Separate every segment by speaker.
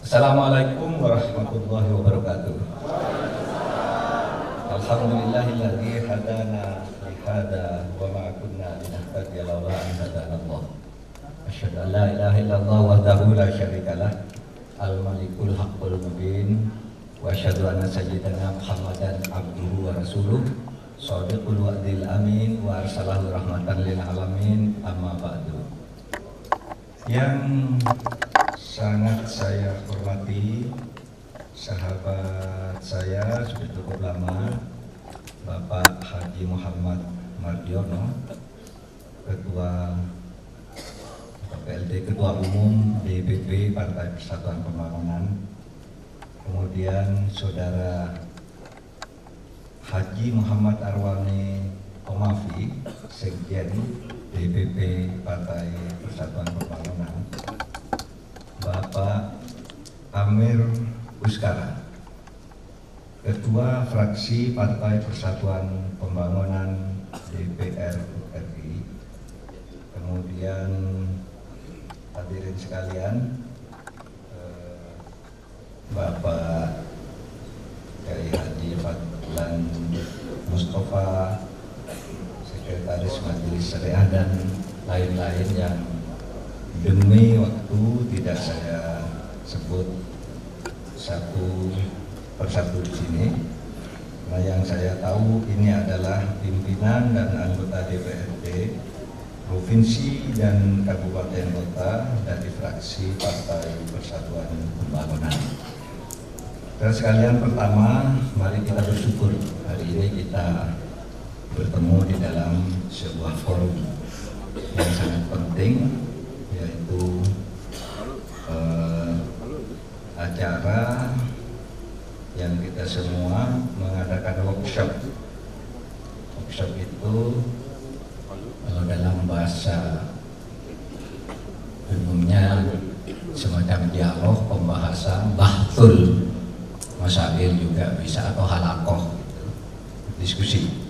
Speaker 1: Assalamualaikum warahmatullahi wabarakatuh. Alhamdulillahilladzi hadana li hada wa ma kunna linahtadiya laula an hadana Allah. Asyhadu an la ilaha illallah wahdahu la syarikalah al-malikul haqqul mubin wa asyhadu anna sayyidana Muhammadan abduhu wa rasuluh shadiqul wa'dil amin wa arsalahu rahmatan lil alamin amma ba'du. Yang sangat saya hormati sahabat saya sudah cukup lama, Bapak Haji Muhammad Mardiono, Ketua PLD, Ketua Umum DPP Partai Persatuan Pembangunan. Kemudian Saudara Haji Muhammad Arwani Omafi, Sekjen DPP Partai Persatuan Pembangunan. Bapak Amir Uskara, Ketua Fraksi Partai Persatuan Pembangunan DPR RI. Kemudian hadirin sekalian, Bapak Kiai Haji Fadlan Mustafa, Sekretaris Majelis Syariah dan lain-lain yang demi waktu tidak saya sebut satu persatu di sini. Nah, yang saya tahu ini adalah pimpinan dan anggota DPRD provinsi dan kabupaten kota dari fraksi Partai Persatuan Pembangunan. Dan sekalian, pertama, mari kita bersyukur hari ini kita bertemu di dalam sebuah forum yang sangat penting, yaitu acara yang kita semua mengadakan workshop. Workshop itu dalam bahasa umumnya semacam dialog, pembahasan, bahtul, masail juga bisa, atau halakoh, diskusi.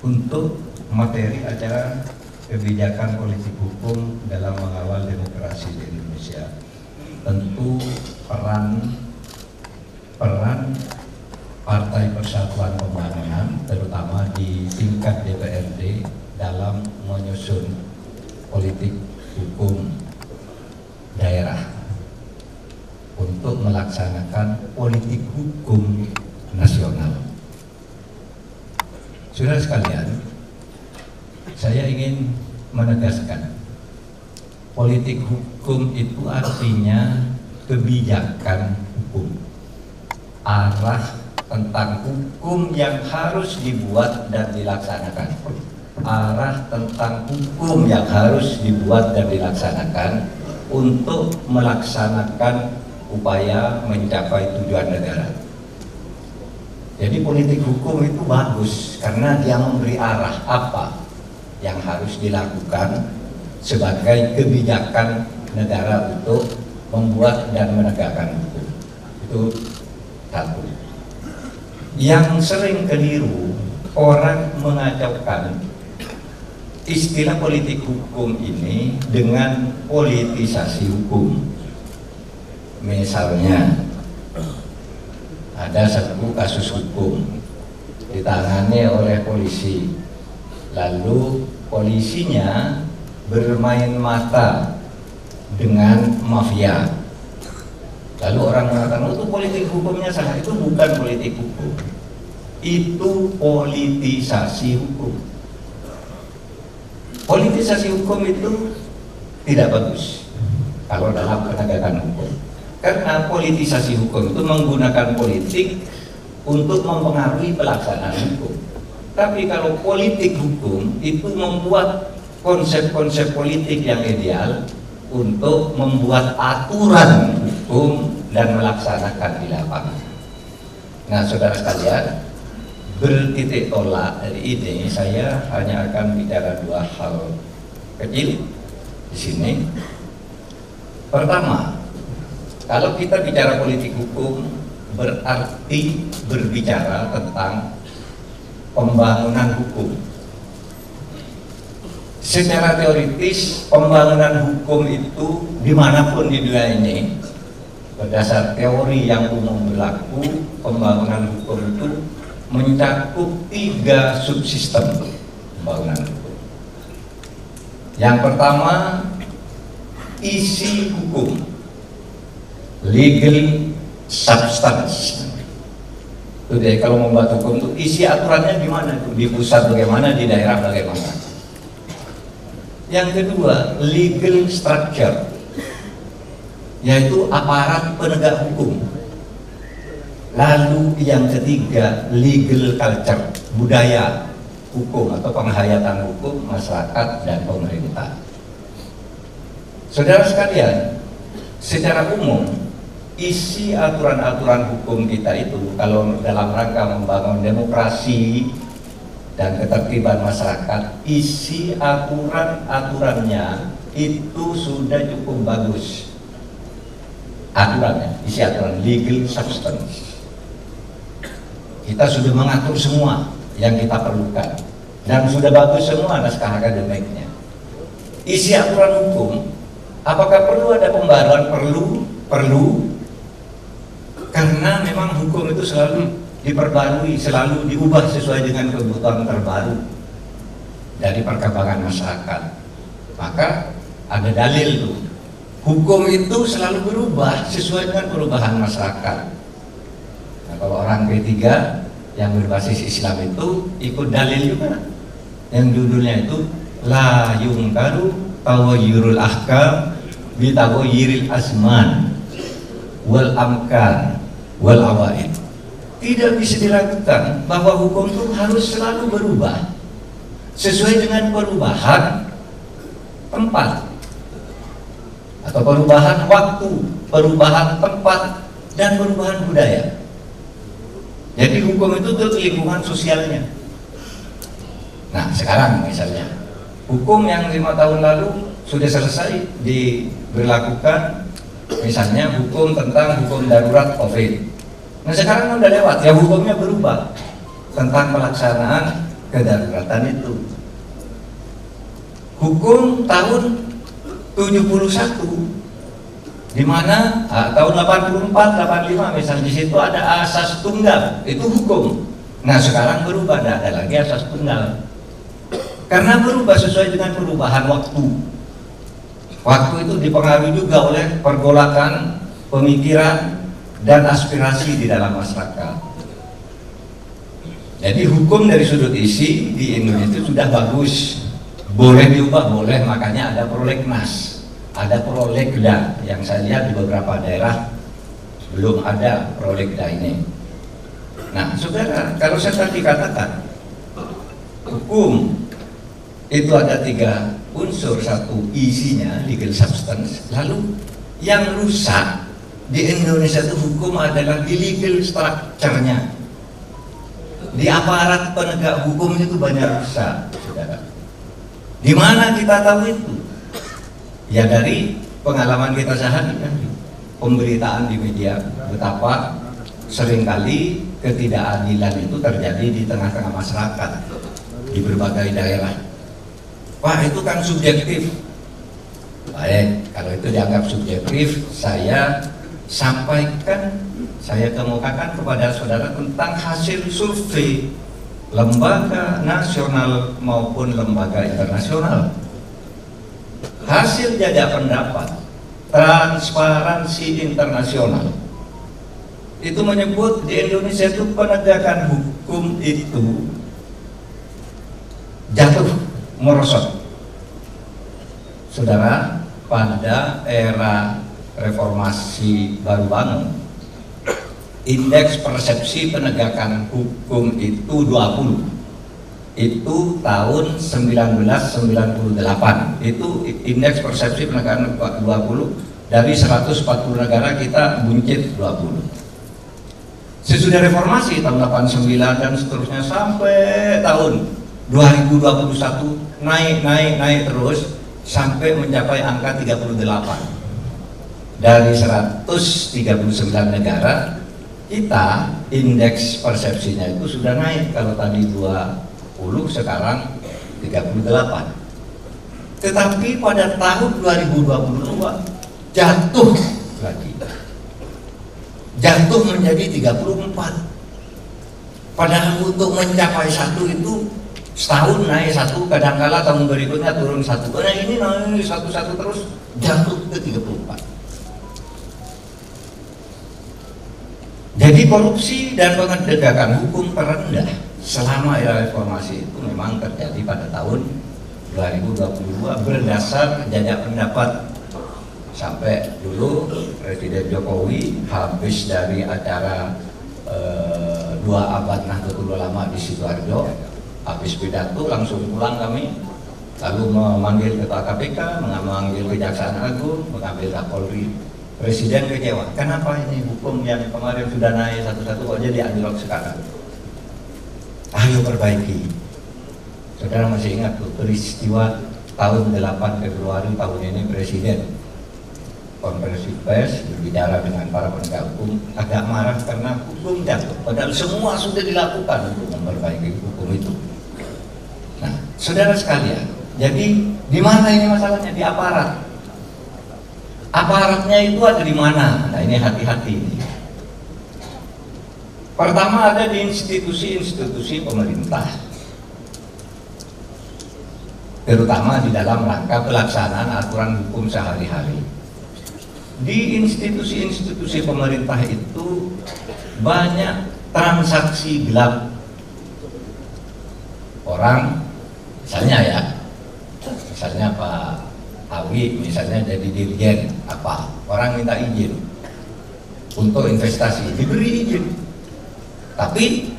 Speaker 1: Untuk materi acara kebijakan politik hukum dalam mengawal demokrasi di Indonesia, tentu peran Partai Persatuan Pembangunan terutama di tingkat DPRD dalam menyusun politik hukum daerah untuk melaksanakan politik hukum nasional. Saudara sekalian, saya ingin menegaskan, politik hukum itu artinya kebijakan hukum, arah tentang hukum yang harus dibuat dan dilaksanakan, arah tentang hukum yang harus dibuat dan dilaksanakan untuk melaksanakan upaya mencapai tujuan negara. Jadi politik hukum itu bagus karena dia memberi arah apa yang harus dilakukan sebagai kebijakan negara untuk membuat dan menegakkan hukum. Itu satu. Yang sering keliru, orang mengacaukan istilah politik hukum ini dengan politisasi hukum. Misalnya ada satu kasus hukum ditangani oleh polisi, lalu polisinya bermain mata dengan mafia, lalu orang mengatakan, oh, itu politik hukumnya salah. Itu bukan politik hukum, itu politisasi hukum. Politisasi hukum itu tidak bagus kalau dalam penegakan hukum, karena politisasi hukum itu menggunakan politik untuk mempengaruhi pelaksanaan hukum. Tapi kalau politik hukum itu membuat konsep-konsep politik yang ideal untuk membuat aturan hukum dan melaksanakan di lapangan. Nah, saudara sekalian, bertitik tolak dari ini, saya hanya akan bicara dua hal kecil di sini. Pertama, kalau kita bicara politik hukum, berarti berbicara tentang pembangunan hukum. secara teoritis pembangunan hukum itu dimanapun di dunia ini berdasar teori yang umum berlaku, pembangunan hukum itu mencakup 3 subsistem pembangunan hukum. Yang pertama, isi hukum, legal substance. Itu deh, kalau membuat hukum itu isi aturannya gimana itu, di pusat bagaimana, di daerah bagaimana. Yang kedua, legal structure, yaitu aparat penegak hukum. Lalu yang ketiga, legal culture, budaya hukum atau penghayatan hukum masyarakat dan pemerintah. Saudara sekalian, secara umum isi aturan-aturan hukum kita itu kalau dalam rangka membangun demokrasi dan ketertiban masyarakat, isi aturan-aturannya itu sudah cukup bagus. Aturannya, isi aturan, legal substance. Kita sudah mengatur semua yang kita perlukan dan sudah bagus semua naskah akademiknya. Isi aturan hukum, apakah perlu ada pembaruan? Perlu. Karena memang hukum itu selalu diperbarui, selalu diubah sesuai dengan kebutuhan terbaru dari perkembangan masyarakat. Maka ada dalil tuh, hukum itu selalu berubah sesuai dengan perubahan masyarakat. Nah, kalau orang P3 yang berbasis Islam itu ikut dalil juga, yang judulnya itu la yungkaru tawayyurul ahkam bi tawayyiril azman wal amkan wal awaid. Tidak bisa diragukan bahwa hukum itu harus selalu berubah sesuai dengan perubahan tempat atau perubahan waktu, perubahan tempat, dan perubahan budaya. Jadi hukum itu untuk lingkungan sosialnya. Nah sekarang misalnya hukum yang 5 tahun lalu sudah selesai diberlakukan, misalnya hukum tentang hukum darurat COVID. Nah sekarang udah lewat, ya hukumnya berubah tentang pelaksanaan kedaruratan itu. Hukum tahun 71 di mana tahun 84, 85 misalnya, di situ ada asas tunggal, itu hukum. Nah sekarang berubah, tidak ada lagi asas tunggal karena berubah sesuai dengan perubahan waktu. Waktu itu dipengaruhi juga oleh pergolakan pemikiran dan aspirasi di dalam masyarakat. Jadi hukum dari sudut isi di Indonesia sudah bagus, boleh diubah, boleh, makanya ada prolegnas, ada prolegda yang saya lihat di beberapa daerah belum ada prolegda ini. Nah saudara, kalau saya tadi katakan hukum itu ada 3 unsur, satu isinya legal substance, lalu yang rusak di Indonesia itu hukum adalah di legal structure-nya, di aparat penegak hukum itu banyak rusak, saudara. Di mana kita tahu itu? Ya dari pengalaman kita sehari-hari, pemberitaan di media, betapa seringkali ketidakadilan itu terjadi di tengah-tengah masyarakat di berbagai daerah. Wah itu kan subjektif. Baik, kalau itu dianggap subjektif, saya sampaikan, saya kemukakan kepada saudara tentang hasil survei lembaga nasional maupun lembaga internasional. Hasil jajak pendapat Transparansi Internasional itu menyebut di Indonesia itu penegakan hukum itu jatuh, merosot. Saudara, pada era reformasi baru bangun, indeks persepsi penegakan hukum itu 20. Itu tahun 1998. Itu indeks persepsi penegakan 20, dari 140 negara kita buncit 20. Sesudah reformasi tahun 89 dan seterusnya sampai tahun 2021 naik terus sampai mencapai angka 38. Dari 139 negara, kita indeks persepsinya itu sudah naik. Kalau tadi 20, sekarang 38. Tetapi pada tahun 2022 jatuh lagi, jatuh menjadi 34. Padahal untuk mencapai 1 itu setahun naik 1, kadangkala tahun berikutnya turun 1. Nah ini naik 1 terus jatuh ke 34. Jadi korupsi dan penegakan hukum terendah selama era reformasi itu memang terjadi pada tahun 2022 berdasar jajak pendapat. Sampai dulu Presiden Jokowi habis dari acara 2 abad Nahdlatul Ulama di Sidoarjo, habis pidato langsung pulang kami, lalu memanggil Ketua KPK, memanggil Kejaksaan Agung, mengambil Kapolri. Presiden kecewa, kenapa ini hukum yang kemarin sudah naik 1 kok jadi anjlok sekarang? Ayo perbaiki. Saudara masih ingat tuh peristiwa tahun 8 Februari tahun ini Presiden konferensi pers berbicara dengan para penegak hukum, agak marah karena hukum jatuh, padahal semua sudah dilakukan untuk memperbaiki hukum itu. Nah, saudara sekalian, jadi di mana ini masalahnya? Di aparat. Aparatnya itu ada di mana? Nah ini hati-hati. Pertama ada di institusi-institusi pemerintah, terutama di dalam rangka pelaksanaan aturan hukum sehari-hari. Di institusi-institusi pemerintah itu banyak transaksi gelap orang, misalnya Pak Awi misalnya jadi dirjen apa, orang minta izin untuk investasi, diberi izin, tapi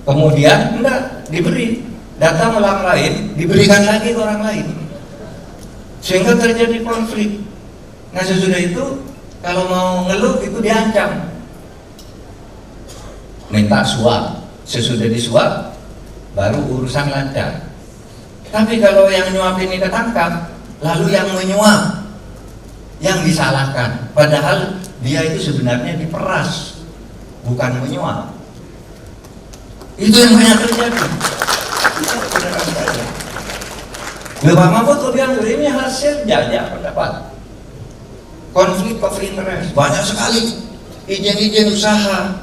Speaker 1: kemudian enggak diberi, datang orang lain diberikan lagi ke orang lain, sehingga terjadi konflik. Nah sesudah itu kalau mau ngeluh itu diancam, minta suap, sesudah disuap baru urusan lancar. Tapi kalau yang nyuap ini ketangkap, lalu yang menyuap yang disalahkan, padahal dia itu sebenarnya diperas, bukan menyuap. Itu yang banyak terjadi. Bapak Mahfud tuh bilang ini hasil jajak pendapat, konflik of interest banyak sekali, izin-izin usaha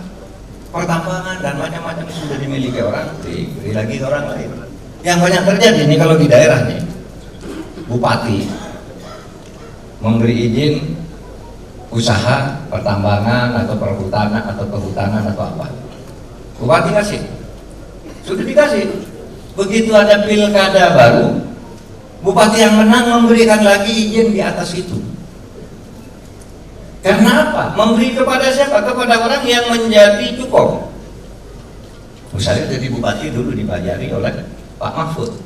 Speaker 1: pertambangan dan macam-macam sudah dimiliki orang, diberi lagi ke orang lain. Yang banyak terjadi ini kalau di daerah nih, bupati memberi izin usaha pertambangan atau perhutanan atau apa, bupati kasih, sudah dikasih. Begitu ada pilkada baru, bupati yang menang memberikan lagi izin di atas itu. Karena apa? Memberi kepada siapa? Kepada orang yang menjadi cukup. Misalnya jadi bupati dulu dipelajari oleh Pak Mahfud,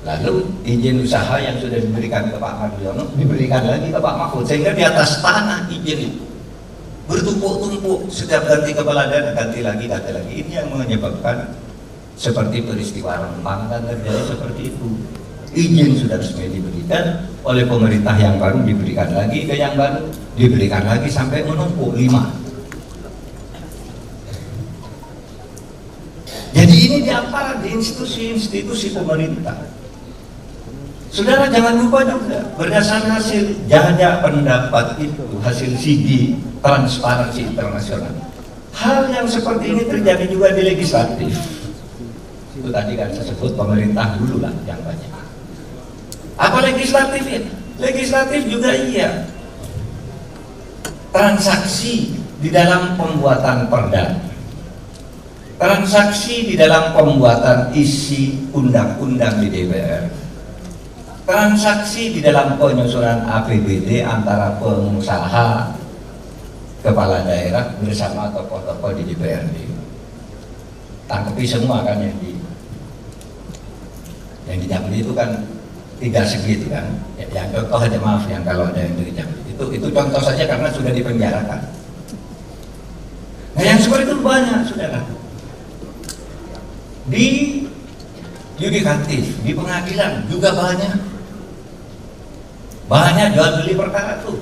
Speaker 1: lalu izin usaha yang sudah diberikan ke Pak Mardiono diberikan lagi ke Pak Mahfud, sehingga di atas tanah izin itu bertumpuk-tumpuk, setiap ganti kepala daerah ganti lagi. Ini yang menyebabkan seperti peristiwa Rempang dan terjadi seperti itu. Izin sudah resmi diberikan oleh pemerintah yang baru, diberikan lagi ke yang baru, diberikan lagi sampai menumpuk 5. Jadi ini di aparat, di institusi-institusi pemerintah. Saudara jangan lupa juga, berdasarkan hasil jajak pendapat itu, hasil CG Transparansi Internasional, hal yang seperti ini terjadi juga di legislatif. Itu tadi kan saya sebut pemerintah dulu lah yang banyak. Apa legislatif ini? Legislatif juga iya. Transaksi di dalam pembuatan perda, transaksi di dalam pembuatan isi undang-undang di DPR, transaksi di dalam penyusunan APBD antara pengusaha, kepala daerah bersama tokoh-tokoh di DPRD. Tangkapi semua kan yang di Jambi itu kan 3 segi itu kan. Yang contoh aja, maaf yang kalau ada yang dari Jambi itu contoh saja karena sudah dipenjarakan. Nah yang seperti itu banyak, saudara. Di yudikatif, di pengadilan juga banyak jual beli perkara tuh.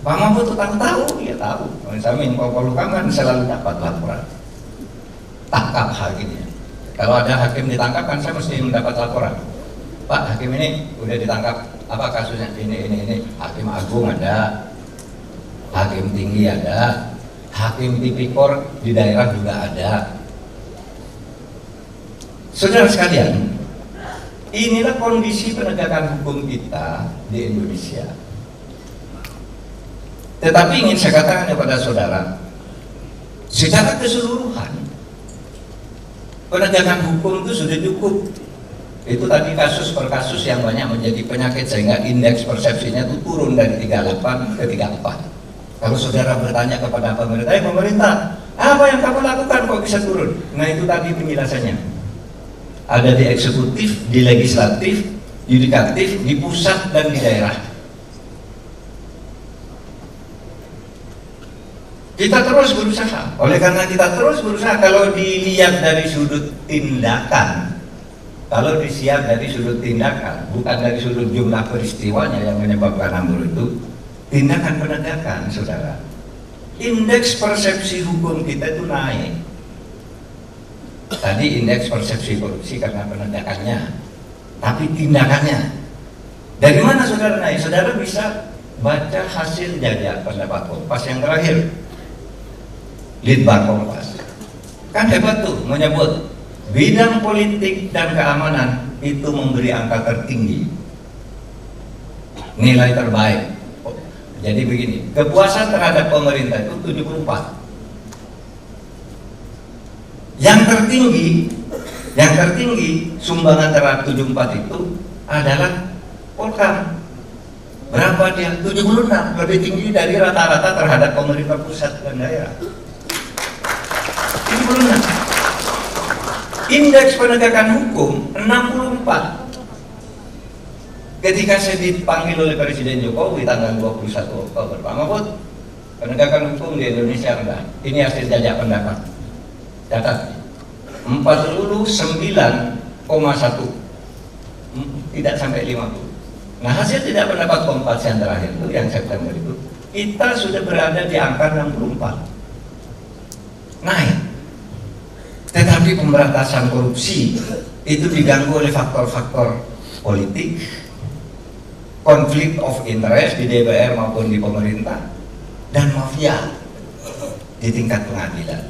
Speaker 1: Pak Mahfud tuh tahu, dia tahu. Misalnya Menko Polhukam kan selalu dapat laporan, tangkap hakimnya. Kalau ada hakim ditangkap kan saya mesti mendapat laporan. Pak hakim ini udah ditangkap, apa kasusnya ini, hakim agung ada, hakim tinggi ada, hakim tipikor di daerah juga ada. Saudara sekalian, inilah kondisi penegakan hukum kita di Indonesia. Tetapi ingin saya katakan kepada saudara, secara keseluruhan penegakan hukum itu sudah cukup. Itu tadi kasus per kasus yang banyak menjadi penyakit sehingga indeks persepsinya itu turun dari 38 ke 34. Kalau saudara bertanya kepada pemerintah, pemerintah, apa yang kamu lakukan kok bisa turun? Nah itu tadi penjelasannya. Ada di eksekutif, di legislatif, yudikatif, di pusat dan di daerah. Kita terus berusaha. Oleh karena kita terus berusaha, kalau dilihat dari sudut tindakan, kalau disiap dari sudut tindakan, bukan dari sudut jumlah peristiwanya yang menyebabkan ambruk itu, tindakan penegakan, saudara. Indeks persepsi hukum kita itu naik. Tadi indeks persepsi korupsi karena penegakannya, tapi tindakannya. Dari mana saudara naik? Saudara bisa baca hasil jajak pendapat Kompas yang terakhir. Litbang Kompas. Kan hebat tuh menyebut bidang politik dan keamanan itu memberi angka tertinggi, nilai terbaik. Jadi begini, kepuasan terhadap pemerintah itu 74. Yang tertinggi sumbangan terhadap 74 itu adalah Polkam. Berapa dia? 76, lebih tinggi dari rata-rata terhadap pemerintah pusat dan daerah. 76. Indeks penegakan hukum 64. Ketika saya dipanggil oleh Presiden Jokowi tanggal 21 Oktober, Pak Mahfud, penegakan hukum di Indonesia rendah. Ini hasil jajak pendapat. Catat, 49,1, tidak sampai 50. Nah hasil tidak pendapat Kompas yang terakhir itu, yang September itu, kita sudah berada di angka 64. Naik. Tetapi pemberantasan korupsi itu diganggu oleh faktor-faktor politik, konflik of interest di DPR maupun di pemerintah, dan mafia di tingkat pengadilan.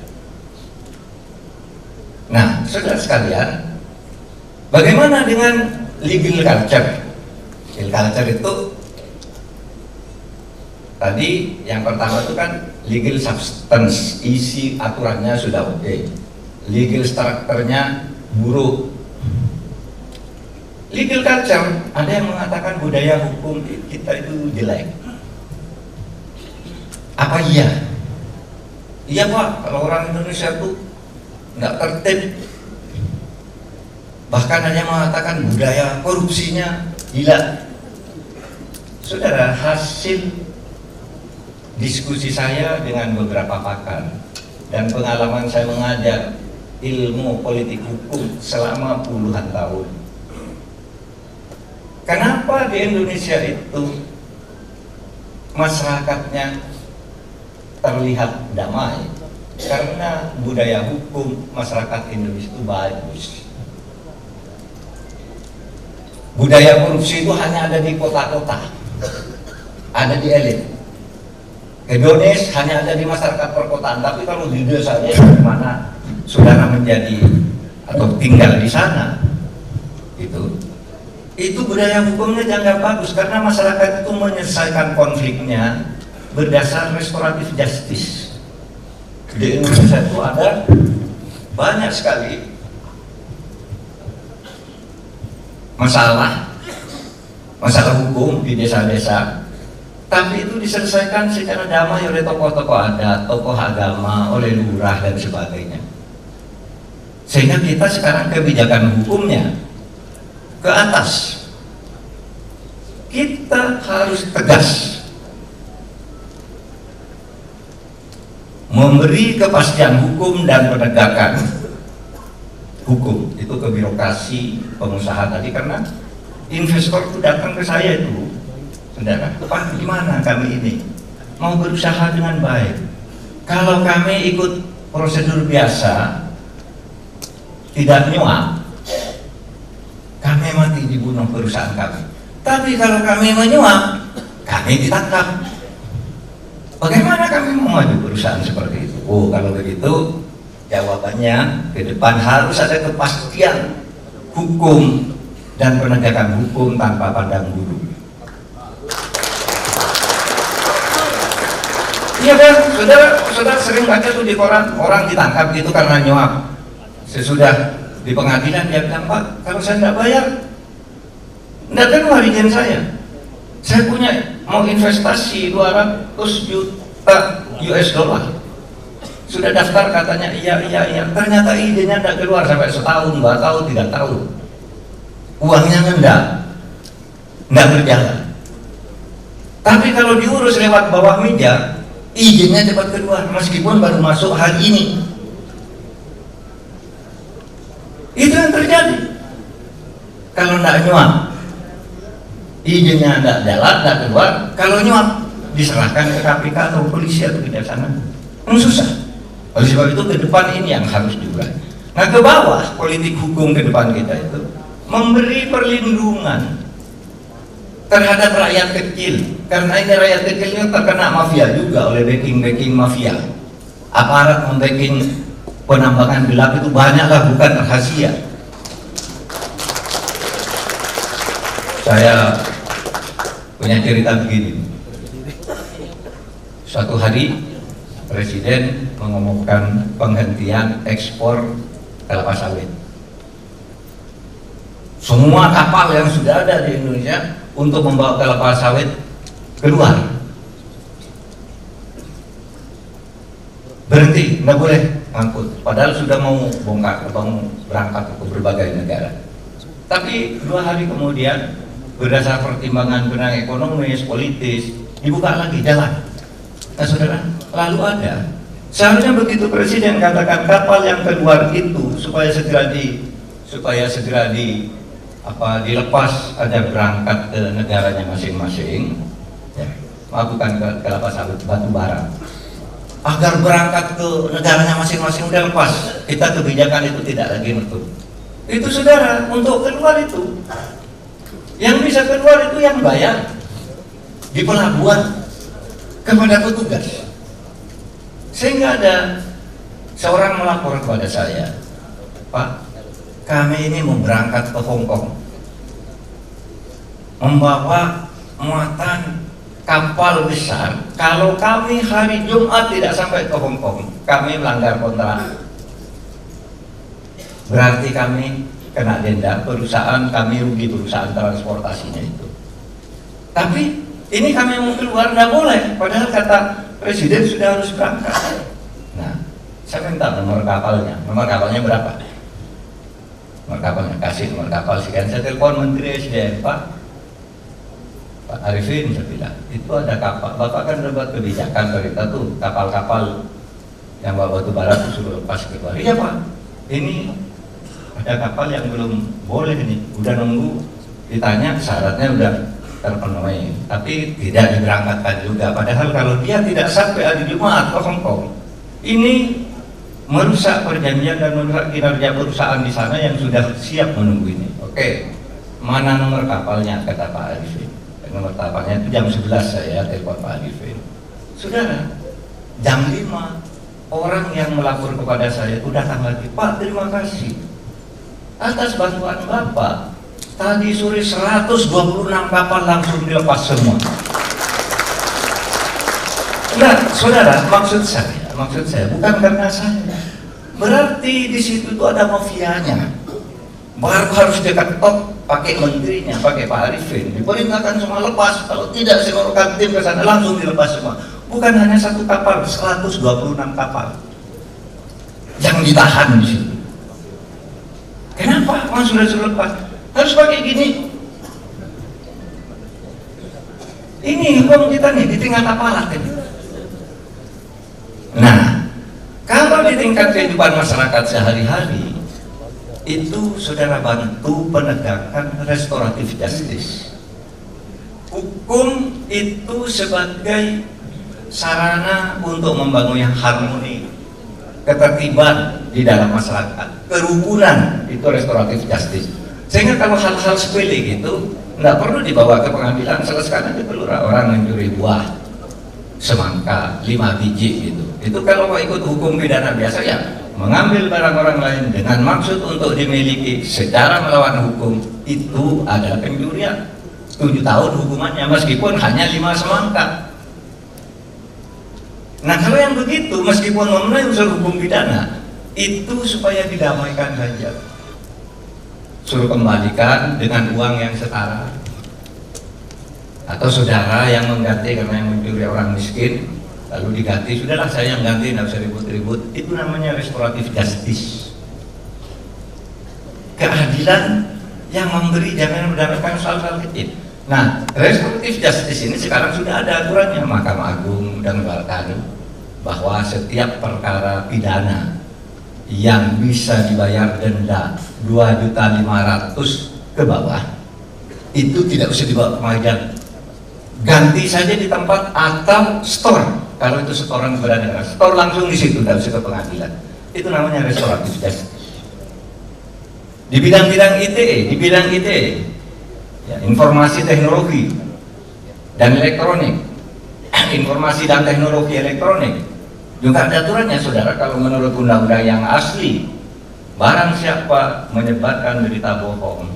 Speaker 1: Nah, saudara sekalian, bagaimana dengan legal culture? Legal culture itu tadi yang pertama itu kan legal substance, isi aturannya sudah oke. Legal structure-nya buruk. Legal culture, ada yang mengatakan budaya hukum kita itu jelek. Apa iya? Iya Pak, kalau orang Indonesia itu nggak tertib. Bahkan hanya mengatakan budaya korupsinya gila. Saudara, hasil diskusi saya dengan beberapa pakar dan pengalaman saya mengajar ilmu politik hukum selama puluhan tahun. Kenapa di Indonesia itu masyarakatnya terlihat damai? Karena budaya hukum masyarakat Indonesia itu bagus. Budaya korupsi itu hanya ada di kota-kota, ada di elit. Hedonis hanya ada di masyarakat perkotaan, tapi kalau di desanya di mana saudara menjadi atau tinggal di sana, itu budaya hukumnya jangan bagus karena masyarakat itu menyelesaikan konfliknya berdasar restoratif justice. Di Indonesia itu ada banyak sekali masalah hukum di desa-desa, tapi itu diselesaikan secara damai oleh tokoh-tokoh adat, tokoh agama, oleh lurah dan sebagainya. Sehingga kita sekarang kebijakan hukumnya ke atas. Kita harus tegas memberi kepastian hukum dan penegakan hukum itu ke birokrasi pengusaha tadi, karena investor itu datang ke saya itu, saudara, Pak gimana kami ini mau berusaha dengan baik, kalau kami ikut prosedur biasa tidak nyuap, kami mati di bulan membunuh perusahaan kami. Tapi kalau kami menyuap, kami ditangkap. Bagaimana kami mau maju perusahaan seperti itu? Oh, kalau begitu jawabannya ke depan harus ada kepastian hukum dan penegakan hukum tanpa pandang bulu. Iya kan, saudara sering baca tuh di koran, orang ditangkap itu karena nyuap. Sesudah di pengadilan dia bilang, Pak, kalau saya nggak bayar, nggak keluar izin saya. Saya punya mau investasi 200 juta US dollar. Sudah daftar katanya iya. Ternyata izinnya nggak keluar sampai setahun, 2 tahun, 3 tahun. Uangnya nggak berjalan. Tapi kalau diurus lewat bawah meja, izinnya cepat keluar meskipun baru masuk hari ini. Itu yang terjadi. Kalau nggak nyuap, izinnya nggak jalan, nggak keluar. Kalau nyuap, diserahkan ke KPK atau polisi atau kejaksaan. Susah. Oleh sebab itu ke depan ini yang harus juga. Nah, ke bawah politik hukum ke depan kita itu memberi perlindungan terhadap rakyat kecil, karena ini rakyat kecilnya terkena mafia juga oleh backing mafia. Aparat membacking penambangan gelap itu banyaklah, bukan rahasia. Saya punya cerita begini. Suatu hari Presiden mengumumkan penghentian ekspor kelapa sawit. Semua kapal yang sudah ada di Indonesia untuk membawa kelapa sawit keluar berhenti, nggak boleh ngangkut. Padahal sudah mau berangkat ke berbagai negara. Tapi 2 hari kemudian, berdasar pertimbangan ekonomis, politis, dibuka lagi jalan. Nah, saudara, lalu ada. Seharusnya begitu Presiden katakan kapal yang keluar itu supaya segera dilepas, ada berangkat ke negaranya masing-masing, ya, bukan ke kelapa sawit, batu bara, agar berangkat ke negaranya masing-masing udah lepas. Kita kebijakan itu tidak lagi nutup. Itu saudara, untuk keluar itu yang bisa keluar itu yang bayar di pelabuhan kepada petugas. Sehingga ada seorang melapor kepada saya, Pak, kami ini mau berangkat ke Hong Kong, membawa muatan kapal besar. Kalau kami hari Jumat tidak sampai ke Hong Kong, kami melanggar kontrak. Berarti kami kena denda, perusahaan kami rugi, perusahaan transportasinya itu. Tapi ini kami mau keluar, nggak boleh. Padahal kata Presiden sudah harus berangkat. Nah, saya minta nomor kapalnya. Nomor kapalnya berapa? Nomor kapalnya, kasih nomor kapal sekian. Saya telepon Menteri SDM, Pak Arifin, saya bilang, itu ada kapal. Bapak kan dapat kebijakan berita tuh, kapal-kapal yang bawa batu bara itu suruh lepas keluar. Iya Pak, ini ada kapal yang belum boleh ini. Udah nunggu, ditanya syaratnya udah terpenuhi, tapi tidak diberangkatkan juga. Padahal kalau dia tidak sampai hari Jumat ke Hong Kong, ini merusak perjanjian dan merusak kinerja perusahaan di sana yang sudah siap menunggu ini. Oke, mana nomor kapalnya, kata Pak Arifin. Nomor kapalnya itu jam 11 saya telepon Pak Arifin. Saudara, jam 5 orang yang melapor kepada saya itu datang lagi, Pak, terima kasih atas bantuan Bapak. Tadi sore 126 kapal langsung dilepas semua. Nah, saudara, maksud saya bukan karena saya. Berarti di situ itu ada mafianya. Baru harus diketok pakai menterinya, pakai Pak Arifin. Diperintahkan semua lepas. Kalau tidak, saya tim ke sana langsung dilepas semua. Bukan hanya satu kapal, 126 kapal yang ditahan di situ. Kenapa? Orang sudah lepas. Harus pakai gini. Ini hukum kita nih di tingkat aparat ini. Nah, kalau di tingkat kehidupan masyarakat sehari-hari itu saudara bantu penegakan restoratif justice. Hukum itu sebagai sarana untuk membangun yang harmoni, ketertiban di dalam masyarakat, kerukunan, itu restoratif justice. Sehingga kalau hal-hal sepele gitu nggak perlu dibawa ke pengadilan, selesaikan aja dulu. Orang mencuri buah semangka 5 biji gitu, itu kalau mau ikut hukum pidana biasa ya mengambil barang orang lain dengan maksud untuk dimiliki secara melawan hukum, itu adalah pencurian. 7 tahun hukumannya meskipun hanya 5 semangka. Nah kalau yang begitu meskipun memenuhi unsur hukum pidana, itu supaya didamaikan saja, suruh kembalikan dengan uang yang setara, atau saudara yang mengganti karena yang mencuri orang miskin lalu diganti, sudahlah saya yang ganti, nggak usah ribut-ribut. Itu namanya restoratif justice, keadilan yang memberi jaminan berdasarkan soal-soal kecil. Nah, restoratif justice ini sekarang sudah ada aturannya. Mahkamah Agung sudah mengeluarkan bahwa setiap perkara pidana yang bisa dibayar denda 2.500.000 ke bawah itu tidak usah dibawa ke pengadilan, ganti saja di tempat atau store. Kalau itu setoran kepada negara, store langsung di situ, tidak usah ke pengadilan. Itu namanya restoratif justice. Di bidang-bidang ITE, ya, informasi teknologi dan elektronik, informasi dan teknologi elektronik juga ada aturannya, saudara. Kalau menurut undang-undang yang asli, barang siapa menyebarkan berita bohong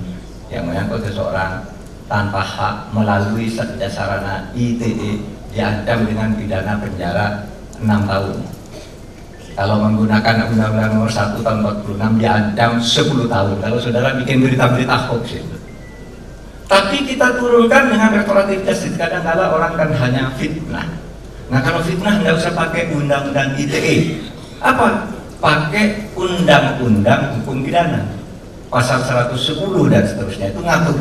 Speaker 1: yang menyangkut seseorang tanpa hak melalui sarana ITE diancam dengan pidana penjara 6 tahun. Kalau menggunakan Undang-Undang Nomor 1 Tahun 46 diancam 10 tahun. Kalau saudara bikin berita-berita hoax itu. Tapi kita turunkan dengan restoratif justice. Kadang-kadang orang kan hanya fitnah. Nah kalau fitnah nggak usah pakai undang-undang ITE. Apa? Pakai undang-undang hukum pidana. Pasal 110 dan seterusnya itu ngatur.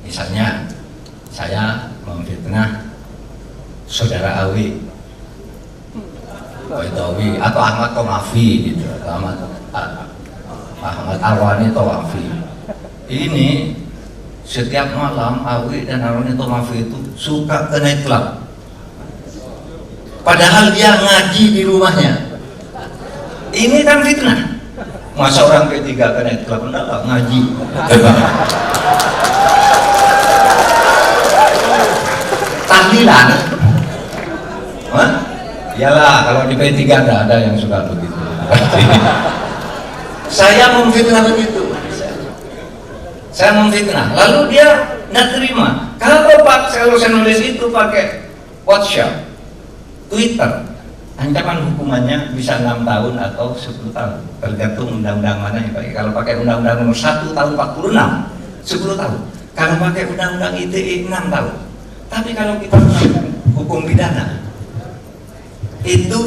Speaker 1: Misalnya saya memfitnah saudara Awi, atau Ahmad Tomafi gitu, Ahmad Arwani Tomafi. Ini setiap malam Awi dan Arwani Tomafi itu suka ke nightclub, padahal dia ngaji di rumahnya. Ini kan fitnah. Masa orang P3 ke nightclub, enggak ngaji. Tahlilan. Iyalah, kalau di P3 enggak ada yang suka begitu. Saya memfitnah begitu. Saya memfitnah. Lalu dia nggak terima. Kalau saya nulis itu pakai WhatsApp, Twitter, ancaman hukumannya bisa 6 tahun atau 10 tahun, tergantung undang-undang mana yang pakai. Kalau pakai Undang-Undang Nomor 1 Tahun 46, 10 tahun. Kalau pakai Undang-Undang ITE 6 tahun. Tapi kalau kita melakukan hukum pidana, itu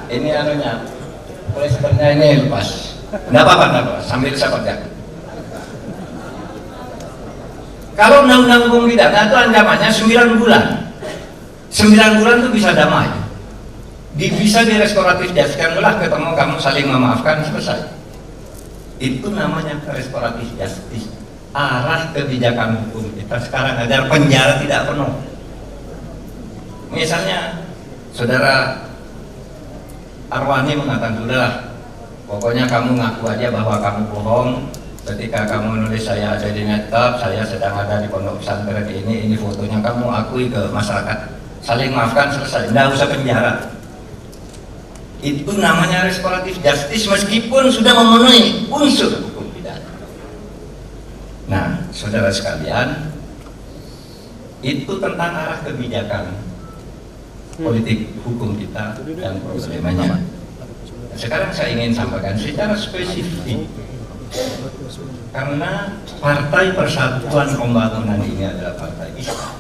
Speaker 1: ini anunya, polisnya ini lepas. Nggak apa-apa, sambil saya kerja. Kalau undang-undang hukum pidana itu ancamannya 9 bulan. 9 bulan itu bisa damai. Bisa direstoratif justice, ketemu kamu saling memaafkan, selesai. Itu namanya restoratif justice. Arah kebijakan hukum kita sekarang agar penjara tidak penuh. Misalnya saudara Arwani mengatakan, sudah, pokoknya kamu ngaku aja bahwa kamu bohong ketika kamu menulis saya ada di nightclub, saya sedang ada di pondok pesantren ini fotonya, kamu akui ke masyarakat, saling maafkan, selesai, tidak usah penjara. Itu namanya restoratif justice meskipun sudah memenuhi unsur hukum pidana. Nah, saudara sekalian, itu tentang arah kebijakan politik hukum kita dan problemanya. Sekarang saya ingin sampaikan secara spesifik, karena Partai Persatuan Pembangunan ini adalah partai Islam,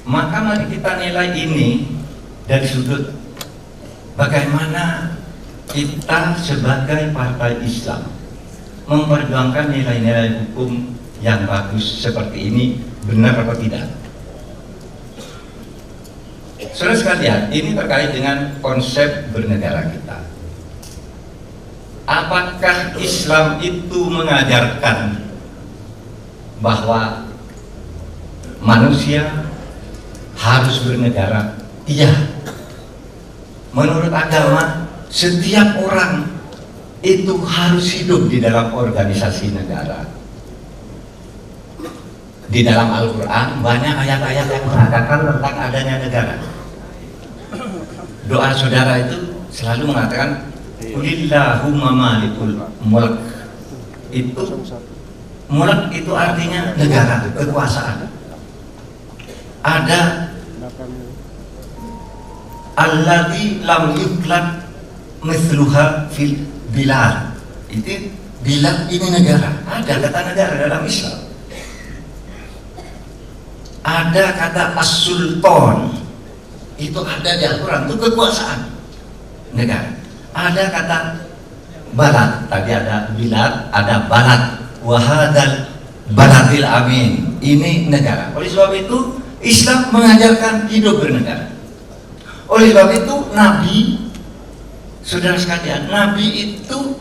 Speaker 1: maka mari kita nilai ini dari sudut bagaimana kita sebagai partai Islam memperjuangkan nilai-nilai hukum yang bagus seperti ini, benar atau tidak. Saudara sekalian, ini terkait dengan konsep bernegara kita. Apakah Islam itu mengajarkan bahwa manusia harus bernegara Iya, menurut agama setiap orang itu harus hidup di dalam organisasi negara. Di dalam Al-Quran banyak ayat-ayat yang mengatakan tentang adanya negara. Doa saudara itu selalu mengatakan Qulillahumma malikul mulk. Itu mulk itu artinya negara, kekuasaan. Ada alladzi lam yuklad mithluha fil bilad. Itu bilad ini negara. Ada kata negara dalam Islam. Ada kata as-sultan, itu ada di Al-Quran, itu kekuasaan negara. Ada kata balad, tadi ada bilad, ada balad, wahadal baladil amin, ini negara. Oleh sebab itu Islam mengajarkan hidup bernegara. Oleh sebab itu Nabi, saudara sekalian, Nabi itu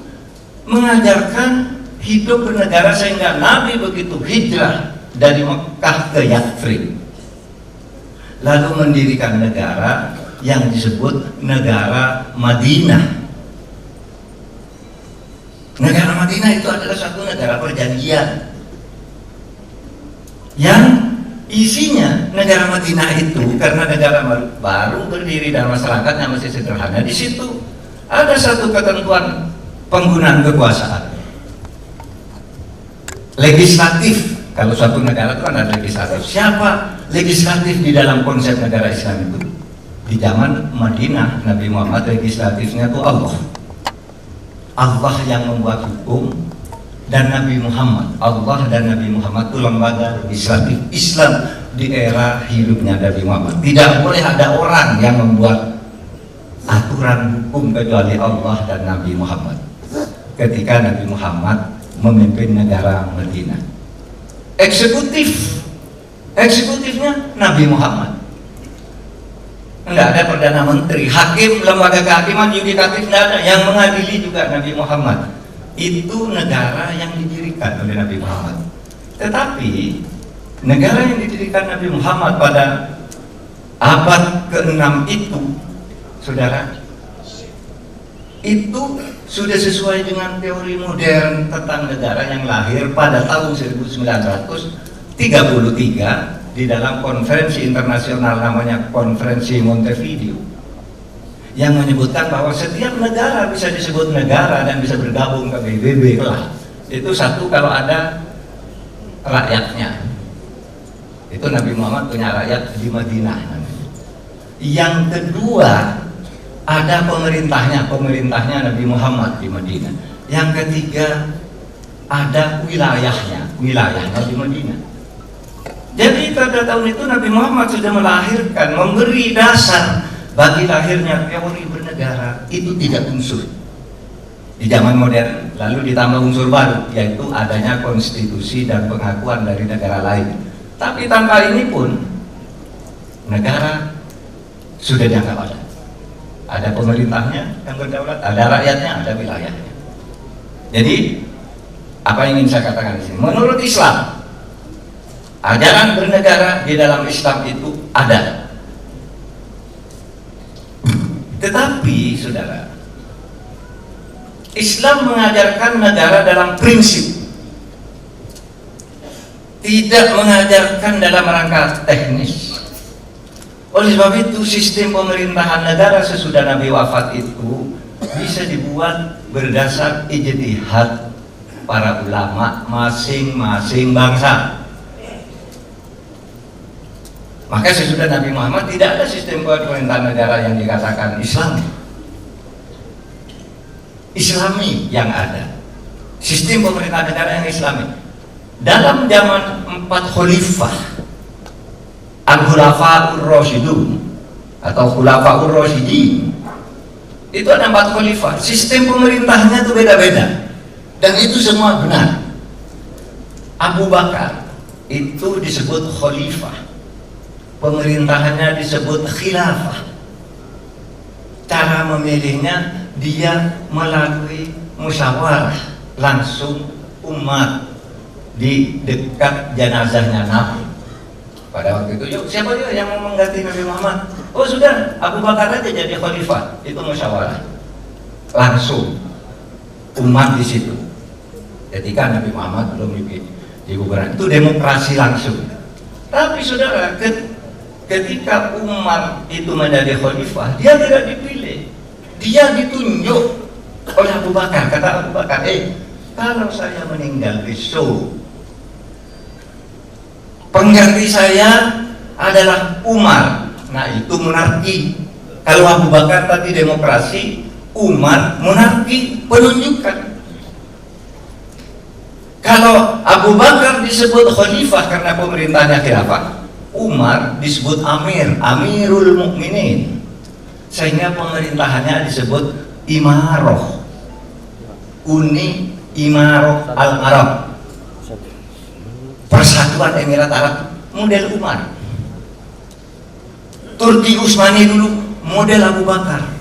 Speaker 1: mengajarkan hidup bernegara sehingga Nabi begitu hijrah dari Mekah ke Yathrib, lalu mendirikan negara yang disebut negara Madinah. Negara Madinah itu adalah satu negara perjanjian yang isinya negara Madinah itu, karena negara baru berdiri dan masyarakatnya masih sederhana, di situ ada satu ketentuan penggunaan kekuasaan legislatif. Kalau suatu negara itu kan ada legislatif. Siapa legislatif di dalam konsep negara Islam itu? Di zaman Madinah, Nabi Muhammad legislatifnya itu Allah. Allah yang membuat hukum, dan Nabi Muhammad. Allah dan Nabi Muhammad itu lembaga legislatif Islam di era hidupnya Nabi Muhammad. Tidak boleh ada orang yang membuat aturan hukum kecuali Allah dan Nabi Muhammad. Ketika Nabi Muhammad memimpin negara Madinah, eksekutifnya Nabi Muhammad. Enggak ada perdana menteri, hakim, lembaga kehakiman, yudikatif, tidak ada. Yang mengadili juga Nabi Muhammad. Itu negara yang didirikan oleh Nabi Muhammad. Tetapi negara yang didirikan Nabi Muhammad pada abad ke-6 itu, saudara, itu sudah sesuai dengan teori modern tentang negara yang lahir pada tahun 1933 di dalam konferensi internasional namanya Konferensi Montevideo, yang menyebutkan bahwa setiap negara bisa disebut negara dan bisa bergabung ke PBB lah. Itu satu, kalau ada rakyatnya. Itu Nabi Muhammad punya rakyat di Madinah namanya. Yang kedua, ada pemerintahnya Nabi Muhammad di Madinah. Yang ketiga, ada wilayahnya di Madinah. Jadi pada tahun itu Nabi Muhammad sudah melahirkan, memberi dasar bagi lahirnya teori bernegara. Itu 3 unsur di zaman modern. Lalu ditambah unsur baru, yaitu adanya konstitusi dan pengakuan dari negara lain. Tapi tanpa ini pun negara sudah dianggap ada. Ada pemerintahnya yang berdaulat, ada rakyatnya, ada wilayahnya. Jadi apa yang ingin saya katakan di sini? Menurut Islam, ajaran bernegara di dalam Islam itu ada. Tetapi saudara, Islam mengajarkan negara dalam prinsip, tidak mengajarkan dalam rangka teknis. Oleh sebab itu sistem pemerintahan negara sesudah Nabi wafat itu bisa dibuat berdasar ijtihad para ulama masing-masing bangsa. Maka sesudah Nabi Muhammad tidak ada sistem pemerintahan negara yang dikatakan Islami yang ada. Sistem pemerintahan negara yang Islami. Dalam zaman 4 khalifah, Al-Khulafaur Rasyidun atau Khulafaur Rasyidin, itu ada 4 khalifah. Sistem pemerintahnya itu beda-beda, dan itu semua benar. Abu Bakar itu disebut khalifah, pemerintahannya disebut khilafah. Cara memilihnya dia melalui musyawarah langsung umat di dekat jenazahnya Nabi. Pada waktu itu, siapa dia yang mau mengganti Nabi Muhammad? Oh sudah, Abu Bakar aja jadi khalifah. Itu musyawarah langsung umat di situ. Ketika Nabi Muhammad belum dikuburan, itu demokrasi langsung. Tapi saudara, ketika Umar itu menjadi khalifah, dia tidak dipilih, dia ditunjuk oleh Abu Bakar. Kata Abu Bakar, kalau saya meninggal besok, pengganti saya adalah Umar. Nah itu monarki. Kalau Abu Bakar tadi demokrasi, Umar monarki, penunjukan. Kalau Abu Bakar disebut khalifah karena pemerintahnya khilafah, Umar disebut amir, amirul mukminin, sehingga pemerintahannya disebut imaroh, uni imaroh al-Arab, persatuan Emirat Arab, model Umar. Turki Utsmani dulu model Abu Bakar.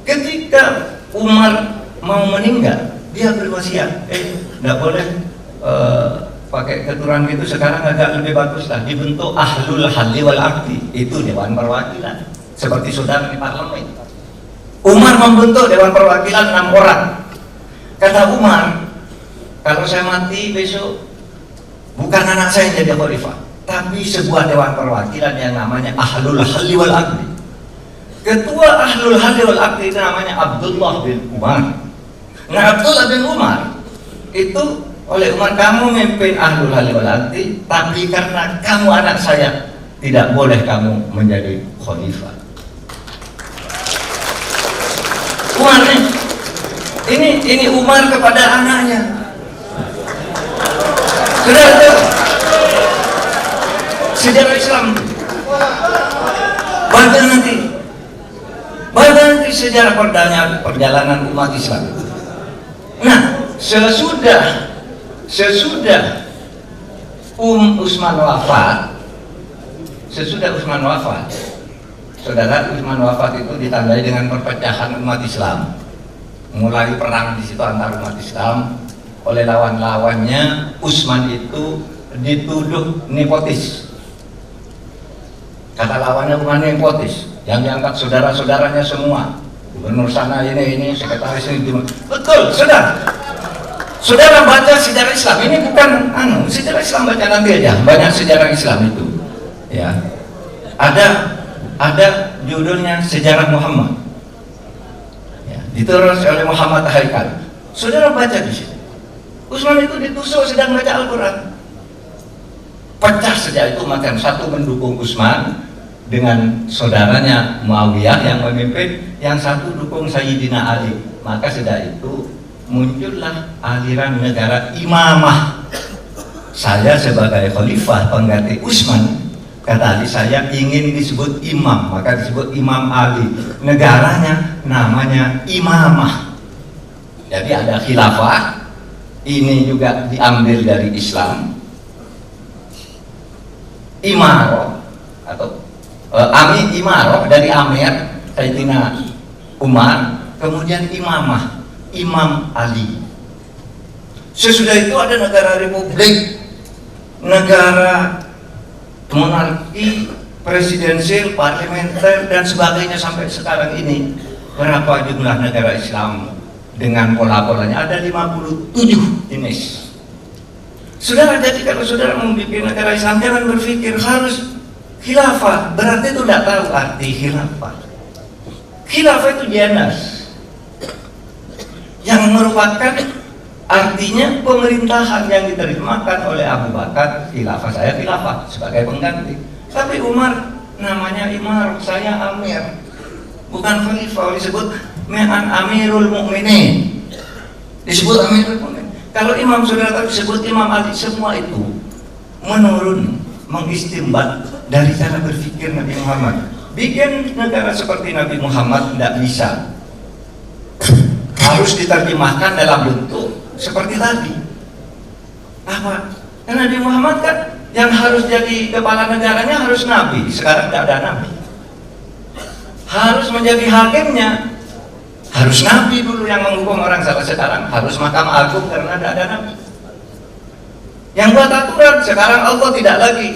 Speaker 1: Ketika Umar mau meninggal, dia berwasiat, nggak boleh pakai keturunan itu, sekarang agak lebih bagus lah, dibentuk ahlul halli wal aqdi, itu Dewan Perwakilan, seperti saudara di parlemen. Umar membentuk Dewan Perwakilan 6 orang. Kata Umar, kalau saya mati besok, bukan anak saya yang jadi khalifah, tapi sebuah Dewan Perwakilan yang namanya ahlul halli wal aqdi. Ketua ahlul halli wal aqdi itu namanya Abdullah bin Umar. Nah Abdullah bin Umar itu oleh Umar, kamu memimpin ahlul halli wal aqdi, tapi karena kamu anak saya, tidak boleh kamu menjadi khalifah. Umar ini Umar kepada anaknya. Sudah ada sejarah Islam. Baca nanti sejarah perjalanan umat Islam. Nah, sesudah Utsman wafat, saudara, Utsman wafat itu ditandai dengan perpecahan umat Islam. Mulai perang di situ antar umat Islam oleh lawan-lawannya. Utsman itu dituduh nepotis. Kata lawannya, bukan nepotis, yang diangkat saudara-saudaranya semua. Gubernur sana ini, sekretaris ini. Betul, saudara baca sejarah Islam. Ini bukan sejarah Islam, baca nanti aja. Banyak sejarah Islam itu. Ya. Ada judulnya Sejarah Muhammad. Ya, ditulis oleh Muhammad Haikal. Saudara baca di sini. Utsman itu ditusuk sedang baca Al-Qur'an. Pecah sejak itu, macam satu mendukung Utsman dengan saudaranya Muawiyah yang memimpin, yang satu dukung Sayyidina Ali. Maka sejak itu muncullah aliran negara imamah. Saya sebagai khalifah pengganti Utsman, kata Ali, saya ingin disebut imam, maka disebut Imam Ali. Negaranya namanya imamah. Jadi ada khilafah, ini juga diambil dari Islam. Imaroh atau imaroh dari Amir Sayyidina Umar, kemudian imamah Imam Ali. Sesudah itu ada negara republik, negara monarki, presidensil, parlementer, dan sebagainya sampai sekarang ini. Berapa jumlah negara Islam dengan pola-polanya? Ada 57 jenis. Saudara, jadi kalau saudara membuat negara Islam, jangan berpikir harus khilafah, berarti itu tidak tahu arti khilafah. Khilafah itu jenis yang merupakan artinya pemerintahan yang diterjemahkan oleh Abu Bakar. Khilafah, saya khilafah sebagai pengganti. Tapi Umar namanya imar, saya amir, bukan khalifah. Disebut amirul mukminin, disebut amirul mukminin. Kalau imam saudara disebut Imam Ali. Semua itu menurun, mengistimbat dari cara berpikir Nabi Muhammad. Bikin negara seperti Nabi Muhammad tidak bisa, harus diterjemahkan dalam bentuk seperti tadi. Apa? Karena Nabi Muhammad kan yang harus jadi kepala negaranya harus nabi. Sekarang tidak ada nabi. Harus menjadi hakimnya harus nabi dulu yang menghukum orang salah. Sekarang harus Mahkamah Agung karena tidak ada nabi. Yang buat aturan sekarang Allah tidak lagi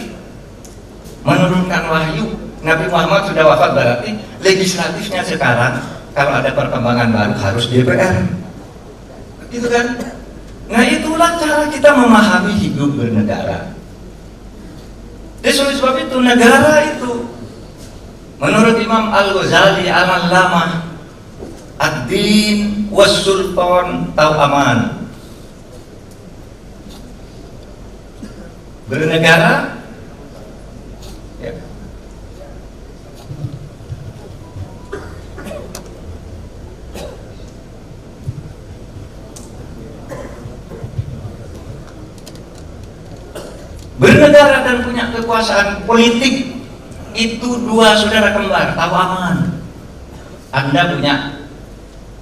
Speaker 1: menurunkan wahyu Nabi Muhammad sudah wafat, berarti legislatifnya sekarang kalau ada perkembangan baru harus DPR, gitu kan? Nah itulah cara kita memahami hidup bernegara. Jadi oleh sebab itu negara itu menurut Imam Al-Ghazali Al-Allamah, ad-din was-sultan tau'aman. Bernegara ya. Bernegara dan punya kekuasaan politik itu dua saudara kembar, tahu aman. Anda punya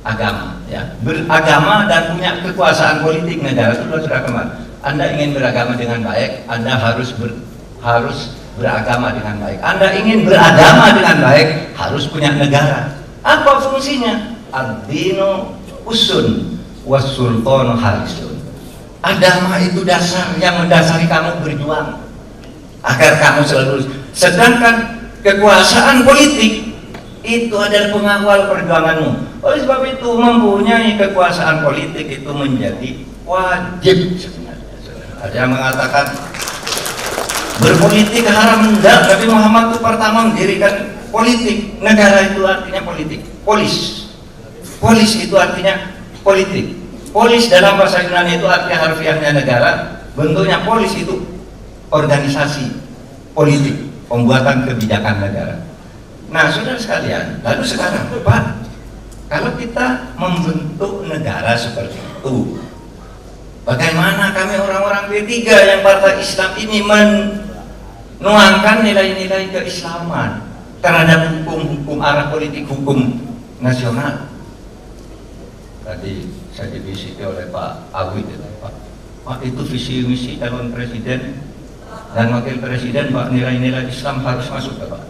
Speaker 1: agama, ya, beragama dan punya kekuasaan politik negara itu dua saudara kembar. Anda ingin beragama dengan baik, Anda harus beragama dengan baik. Anda ingin beragama dengan baik, harus punya negara. Apa fungsinya? Ad-dinu usun was-sultanu harisun. Agama itu dasar yang mendasari kamu berjuang agar kamu selalu. Sedangkan kekuasaan politik itu adalah pengawal perjuanganmu. Oleh sebab itu mempunyai kekuasaan politik itu menjadi wajib sebenarnya. Ada yang mengatakan berpolitik haram, enggak. Nabi Muhammad itu pertama mendirikan politik. Negara itu artinya politik. Polis itu artinya politik. Polis dalam bahasa Yunani itu artinya harfiahnya negara. Bentuknya polis itu organisasi politik, pembuatan kebijakan negara. Nah, saudara sekalian, lalu sekarang Pak, kalau kita membentuk negara seperti itu, bagaimana kami orang-orang P3 yang partai Islam ini menuangkan nilai-nilai keislaman terhadap hukum-hukum arah politik, hukum nasional? Tadi saya dibisiki oleh Pak Awid, Pak itu visi misi calon presiden dan wakil presiden, Pak, nilai-nilai Islam harus masuk, Pak.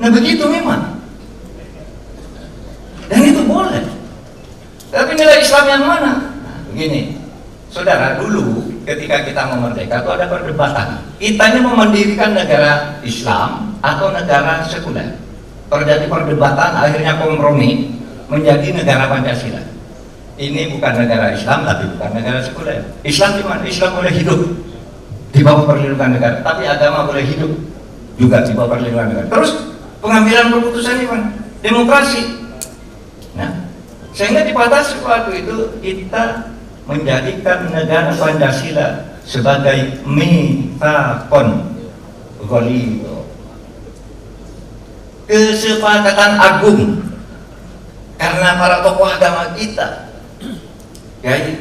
Speaker 1: Nah begitu memang, dan itu boleh. Tapi nilai Islam yang mana? Nah, begini, saudara, dulu ketika kita mau merdeka itu ada perdebatan. Kita ini mau mendirikan negara Islam atau negara sekuler. Terjadi perdebatan, akhirnya kompromi menjadi negara Pancasila. Ini bukan negara Islam, tapi bukan negara sekuler. Islam di mana? Islam boleh hidup di bawah perlindungan negara, tapi agama boleh hidup juga di bawah perlindungan negara. Terus pengambilan keputusan ini kan demokrasi. Nah, sehingga dibatasi waktu itu kita menjadikan negara Pancasila sebagai mitsaqon ghalidz, kesepakatan agung, karena para tokoh agama kita, Kiai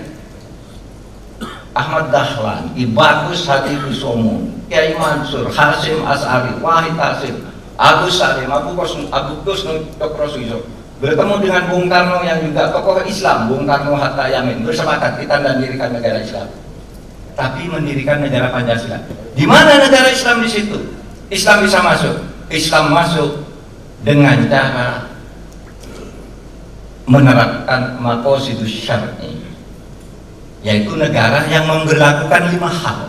Speaker 1: Ahmad Dahlan, Bagus Hatibusomo, Kiai Mansur, Hasim As'ari, Wahid Hasim, Agus Salim, Abu Gus Nukrosuiso, bertemu dengan Bung Karno yang juga tokoh Islam, Bung Karno Hatta Yamin, bersepakat kita mendirikan negara Islam, tapi mendirikan negara Pancasila. Di mana negara Islam di situ? Islam bisa masuk. Islam masuk dengan cara menerapkan maqasidus syar'i, yaitu negara yang memberlakukan 5 hal.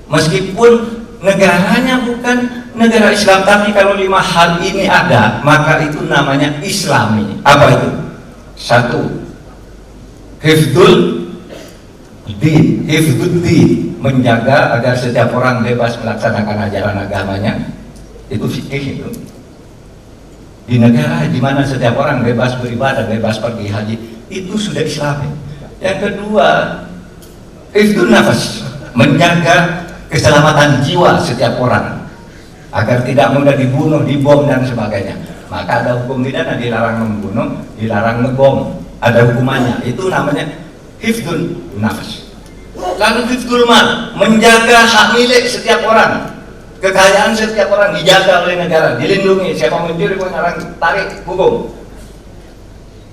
Speaker 1: Meskipun negaranya bukan negara Islam, tapi kalau 5 hal ini ada, maka itu namanya Islami. Apa itu? 1. Hifdzul din, menjaga agar setiap orang bebas melaksanakan ajaran agamanya. Itu fikih itu. Di negara di mana setiap orang bebas beribadah, bebas pergi haji, itu sudah Islami. Yang kedua, hifdzun nafas, menjaga keselamatan jiwa setiap orang agar tidak mudah dibunuh, dibom dan sebagainya. Maka ada hukum pidana, dilarang membunuh, dilarang ngebom, ada hukumannya. Itu namanya hifdzun nafas. Lalu hifdzul mal, menjaga hak milik setiap orang, kekayaan setiap orang dijaga oleh negara, dilindungi. Siapa mencuri punya orang tarik hukum.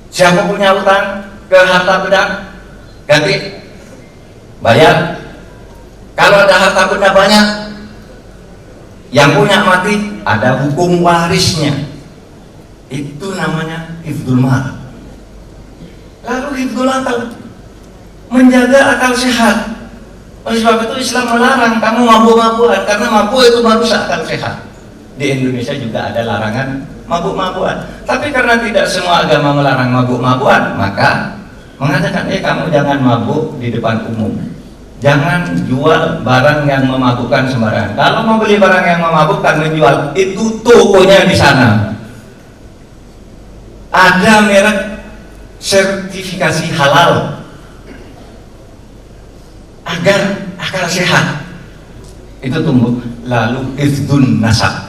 Speaker 1: Siapa punya utang ke harta benda, ganti bayar. Kalau ada harta benda banyak, yang punya mati, ada hukum warisnya. Itu namanya hifdzul mal. Lalu hifdzul akal, menjaga akal sehat. Oleh sebab itu Islam melarang kamu mabuk-mabukan, karena mabuk itu merusak akal sehat. Di Indonesia juga ada larangan mabuk-mabukan. Tapi karena tidak semua agama melarang mabuk-mabukan, maka mengatakan, kamu jangan mabuk di depan umum. Jangan jual barang yang memabukkan sembarangan. Kalau mau beli barang yang memabukkan, menjual, itu tokonya di sana. Ada merek sertifikasi halal agar akal sehat itu tumbuh. Lalu hifdzun nasab,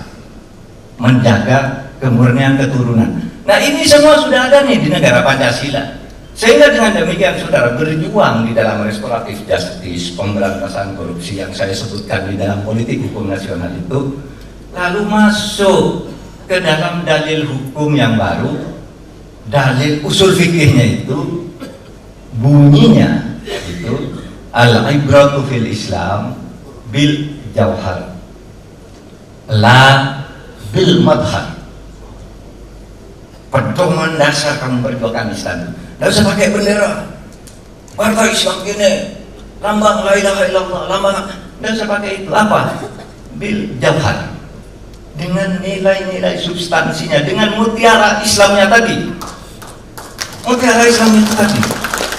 Speaker 1: menjaga kemurnian keturunan. Nah, ini semua sudah ada nih di negara Pancasila. Sehingga dengan demikian saudara berjuang di dalam restoratif justice, pemberantasan korupsi yang saya sebutkan di dalam politik hukum nasional itu, lalu masuk ke dalam dalil hukum yang baru, dalil usul fikihnya itu bunyinya itu al-ibratu fil Islam bil jauhar la bil madhar. Pedoman dasar kamu perjuangkan Islam, tidak usah pakai bendera partai Islam ini, lambang la ilaha illallah, lambang, tidak usah pakai itu. Apa? Bil jauhar, dengan nilai-nilai substansinya, dengan mutiara Islamnya tadi. Mutiara Islam itu tadi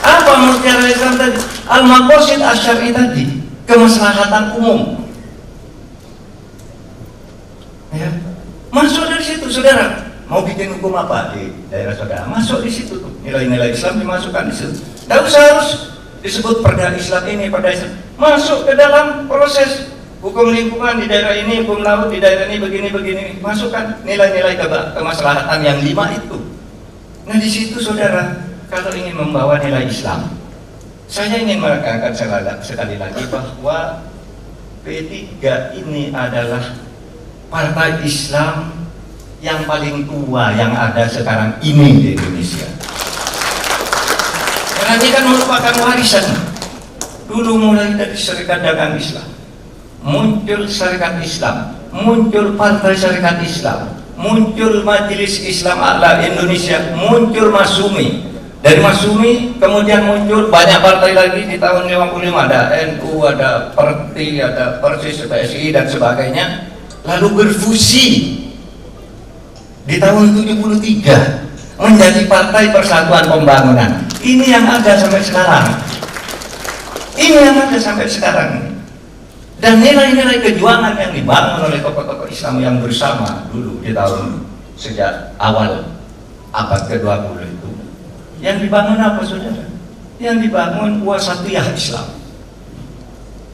Speaker 1: apa? Mutiara Islam tadi al-maqasid asy-syar'i tadi, kemaslahatan umum. Ya, masuk dari situ saudara. Mau bikin hukum apa di daerah saudara, masuk di situ tuh. Nilai-nilai Islam dimasukkan di situ. Tidak usah harus disebut perda Islam ini, perda Islam. Masuk ke dalam proses hukum lingkungan di daerah ini, hukum laut di daerah ini, begini-begini. Masukkan nilai-nilai kemaslahatan yang 5 itu. Nah, di situ saudara, kalau ingin membawa nilai Islam, saya ingin menekankan sekali lagi bahwa P3 ini adalah partai Islam yang paling tua yang ada sekarang ini di Indonesia. Karena ini kan merupakan warisan. Dulu mulai dari Serikat Dagang Islam, muncul Serikat Islam, muncul Partai Serikat Islam, muncul Majelis Islam A'la Indonesia, muncul Masumi. Dari Masumi kemudian muncul banyak partai lagi di tahun 55, ada NU, ada Perti, ada Persis, PSI dan sebagainya. Lalu berfusi di tahun 73 menjadi Partai Persatuan Pembangunan. Ini yang ada sampai sekarang. Ini yang ada sampai sekarang. Dan nilai-nilai kejuangan yang dibangun oleh tokoh-tokoh Islam yang bersama dulu di tahun sejak awal abad ke-20 itu, yang dibangun apa saudara? Yang dibangun wasatiyah Islam.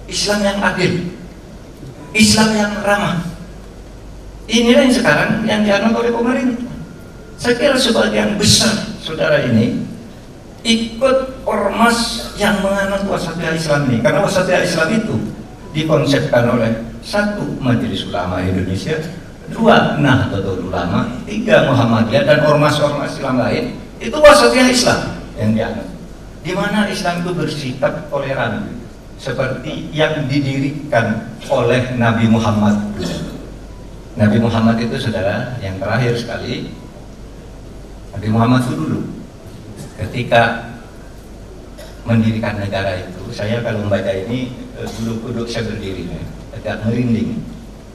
Speaker 1: Islam yang adil, Islam yang ramah. Inilah yang sekarang yang dianut oleh pemerintah. Saya kira sebagian besar saudara ini ikut ormas yang menganut wasatiyah Islam ini, karena wasatiyah Islam itu dikonsepkan oleh 1. Majelis Ulama Indonesia, 2. Nahdlatul Ulama, 3. Muhammadiyah dan ormas-ormas Islam lain. Itu wasatiyah Islam yang dianut, di mana Islam itu bersikap toleran seperti yang didirikan oleh Nabi Muhammad. Nabi Muhammad itu saudara, yang terakhir sekali, Nabi Muhammad itu dulu ketika mendirikan negara itu, saya kalau membaca ini duduk saya berdiri agak merinding.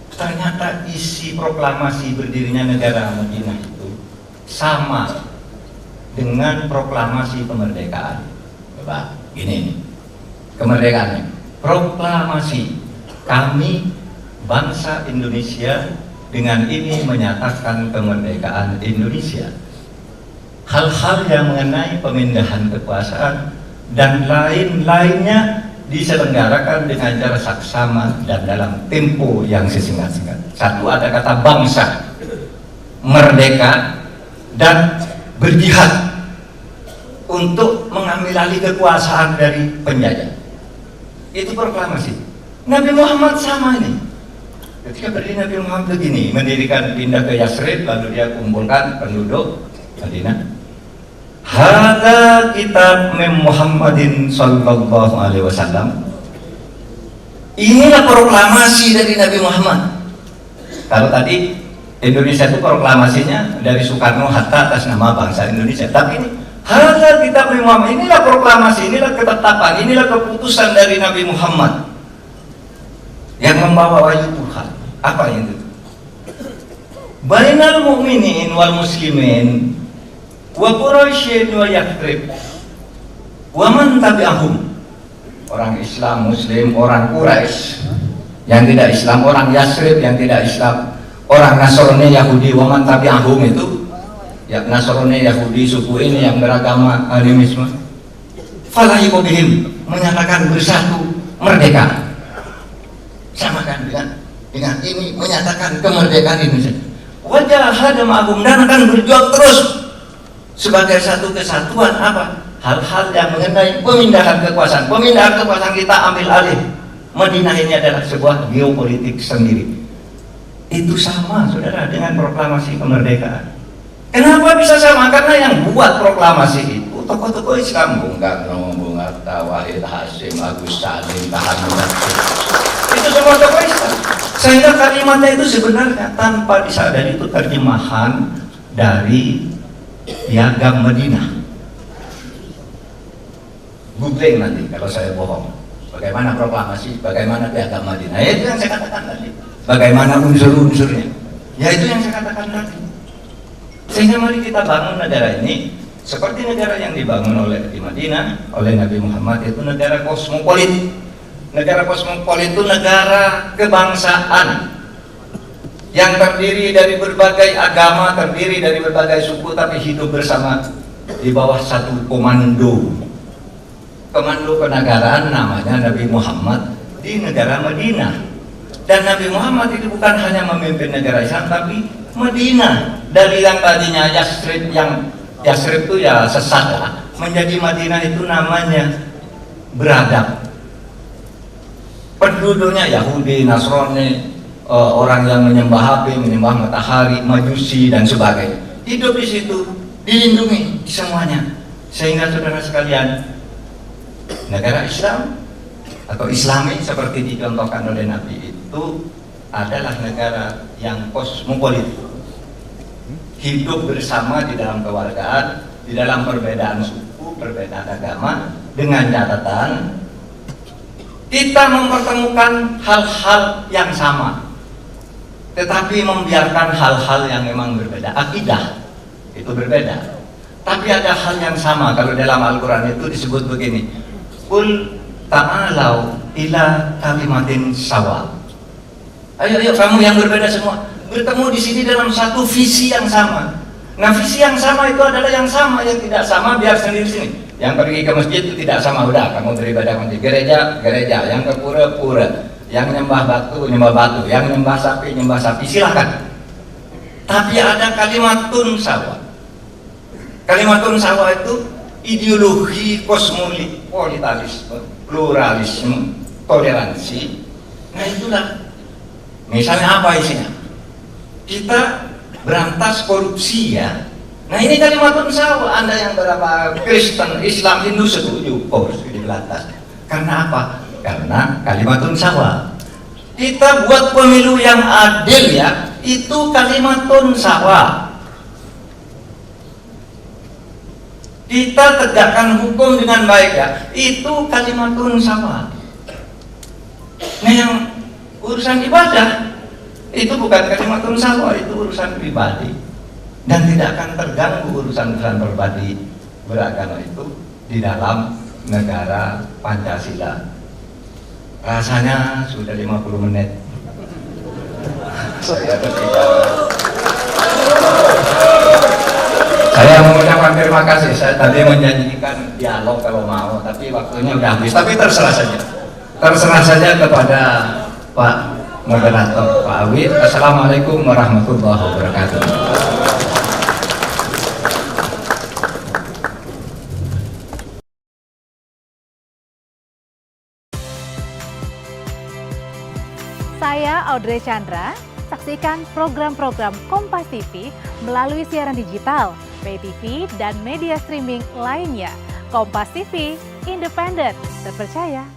Speaker 1: Ternyata isi proklamasi berdirinya negara Madinah itu sama dengan proklamasi kemerdekaan. Coba gini, kemerdekaannya, proklamasi kami bangsa Indonesia dengan ini menyatakan kemerdekaan Indonesia. Hal-hal yang mengenai pemindahan kekuasaan dan lain-lainnya diselenggarakan dengan cara saksama dan dalam tempo yang sesingkat-singkat. 1, ada kata bangsa, merdeka, dan berjihad untuk mengambil alih kekuasaan dari penjajah. Itu proklamasi. Nabi Muhammad sama ini. Ketika berdiri Nabi Muhammad begini, mendirikan, pindah ke Yasrib, lalu dia kumpulkan penduduk Madinah. Hada kitab Muhammadin sallallahu alaihi wasallam. Inilah proklamasi dari Nabi Muhammad. Kalau tadi Indonesia itu proklamasinya dari Soekarno Hatta atas nama bangsa Indonesia. Tapi ini hada kitab Muhammad. Inilah proklamasi, inilah ketetapan, inilah keputusan dari Nabi Muhammad yang membawa wahyu Tuhan. Apa itu? Bainal mu'minin wal muslimin wa Quraisyin wa Yathrib wa man tabi'ahum. Orang Islam, Muslim, orang Quraisy yang tidak Islam, orang Yathrib yang tidak Islam, orang Nasrani, Yahudi, wa man tabi'ahum itu ya Nasrani, Yahudi, suku ini yang beragama animisme. Falahiku bihim, menyatakan bersatu, merdeka. Samakan dengan ini menyatakan kemerdekaan Indonesia. Wajah hadam agung, dan akan berjuang terus sebagai satu kesatuan apa? Hal-hal yang mengenai pemindahan kekuasaan. Pemindahan kekuasaan kita ambil alih. Madinah ini adalah sebuah geopolitik sendiri. Itu sama, saudara, dengan proklamasi kemerdekaan. Kenapa bisa sama? Karena yang buat proklamasi itu tokoh-tokoh Islam, Bung Karno, Bung Hatta, Wahid Hasim, Agus Salim, Tahanan. Itu semua tokoh Islam. Sehingga kalimatnya itu sebenarnya tanpa disadari itu terjemahan dari Piagam Madinah. Googling nanti kalau saya bohong. Bagaimana proklamasi, bagaimana Piagam Madinah. Ya itu yang saya katakan tadi. Bagaimana unsur-unsurnya. Ya itu yang saya katakan tadi. Sehingga mari kita bangun negara ini seperti negara yang dibangun oleh di Madinah oleh Nabi Muhammad, itu negara kosmopolit. Negara kosmopolit itu negara kebangsaan yang terdiri dari berbagai agama, terdiri dari berbagai suku, tapi hidup bersama di bawah satu komando kenegaraan, namanya Nabi Muhammad di negara Madinah. Dan Nabi Muhammad itu bukan hanya memimpin negara Islam, tapi Madinah dari yang tadinya Yathrib, yang Yathrib itu ya sesat lah, menjadi Madinah itu namanya beradab. Penduduknya Yahudi, Nasrani, orang yang menyembah api, menyembah matahari, Majusi dan sebagainya. Hidup di situ, dilindungi semuanya. Sehingga saudara sekalian, negara Islam atau Islami seperti dicontohkan oleh Nabi itu adalah negara yang kosmopolit. Hidup bersama di dalam kewargaan, di dalam perbedaan suku, perbedaan agama, dengan catatan kita mempertemukan hal-hal yang sama, tetapi membiarkan hal-hal yang memang berbeda. Akidah itu berbeda, tapi ada hal yang sama. Kalau dalam Al-Quran itu disebut begini, Qul ta'alau ila kalimatin sawa. Ayo kamu yang berbeda semua bertemu di sini dalam satu visi yang sama. Nah, visi yang sama itu adalah yang sama, yang tidak sama biar sendiri sini. Yang pergi ke masjid itu tidak sama, udah kamu beribadah di gereja, yang ke pura, yang nyembah batu, yang nyembah sapi, silahkan. Tapi ada kalimatun sawa. Kalimatun sawa itu ideologi kosmopolitanisme, pluralisme, toleransi. Nah itulah, misalnya apa isinya? Kita berantas korupsi ya. Nah ini kalimatun sawa. Anda yang berapa Kristen, Islam, Hindu setuju korupsi di atas. Karena apa? Karena kalimatun sawa. Kita buat pemilu yang adil ya, itu kalimatun sawa. Kita tegakkan hukum dengan baik ya, itu kalimatun sawa. Nah yang urusan ibadah itu bukan kalimatun sawa, itu urusan pribadi. Dan tidak akan terganggu urusan-urusan pribadi beragama itu di dalam negara Pancasila. Rasanya sudah 50 menit. Saya mengucapkan terima kasih. Saya tadi menjanjikan dialog kalau mau, tapi waktunya udah habis. Tapi terserah saja kepada Pak Moderator, Pak Awid. Assalamualaikum warahmatullahi wabarakatuh.
Speaker 2: Saya Audrey Chandra, saksikan program-program Kompas TV melalui siaran digital, pay TV, dan media streaming lainnya. Kompas TV, independen, terpercaya,